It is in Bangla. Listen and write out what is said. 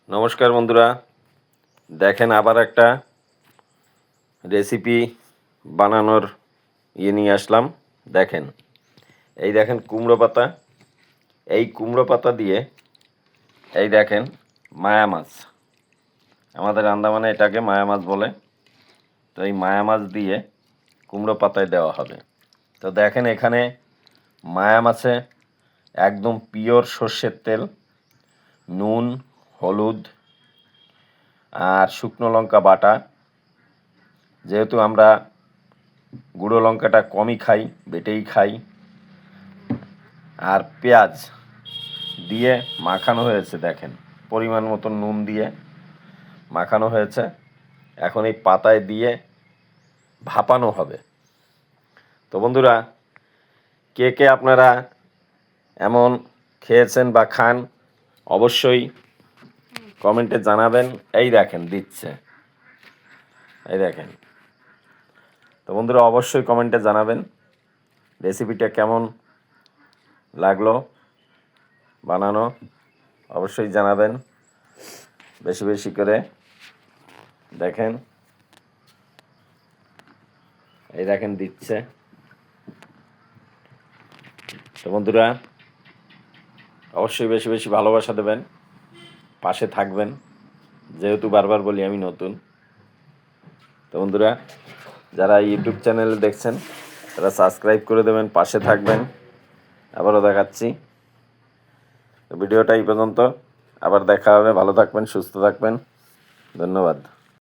নমস্কার বন্ধুরা, দেখেন আবার একটা রেসিপি বানানোর নিয়ে আসলাম। দেখেন, এই দেখেন কুমড়ো পাতা। এই কুমড়ো পাতা দিয়ে এই দেখেন মায়া মাছ, আমাদের আন্দামানে এটাকে মায়া মাছ বলে। তো এই মায়া মাছ দিয়ে কুমড়ো পাতায় দেওয়া হবে। তো দেখেন এখানে মায়া মাছে একদম পিওর সর্ষের তেল, নুন, হলুদ আর শুকনো লঙ্কা বাটা। যেহেতু আমরা গুঁড়ো লঙ্কাটা কমই খাই, বেটেই খাই, আর পেঁয়াজ দিয়ে মাখানো হয়েছে। দেখেন পরিমাণ মতো নুন দিয়ে মাখানো হয়েছে। এখন এই পাতায় দিয়ে ভাপানো হবে। তো বন্ধুরা, কে কে আপনারা এমন খেয়েছেন বা খান অবশ্যই কমেন্টে জানাবেন। এই দেখেন দিচ্ছে, এই দেখেন। তো বন্ধুরা অবশ্যই কমেন্টে জানাবেন রেসিপিটা কেমন লাগলো বানানো, অবশ্যই জানাবেন বেশি বেশি করে। দেখেন, এই দেখেন দিচ্ছে। তো বন্ধুরা অবশ্যই বেশি বেশি ভালোবাসা দেবেন, পাশে থাকবেন। যেহেতু বারবার বলি আমি নতুন। তো বন্ধুরা যারা ইউটিউব চ্যানেলে দেখছেন তারা সাবস্ক্রাইব করে দেবেন, পাশে থাকবেন। আবারও দেখাচ্ছি। ভিডিওটা এই পর্যন্ত, আবার দেখা হবে। ভালো থাকবেন, সুস্থ থাকবেন। ধন্যবাদ।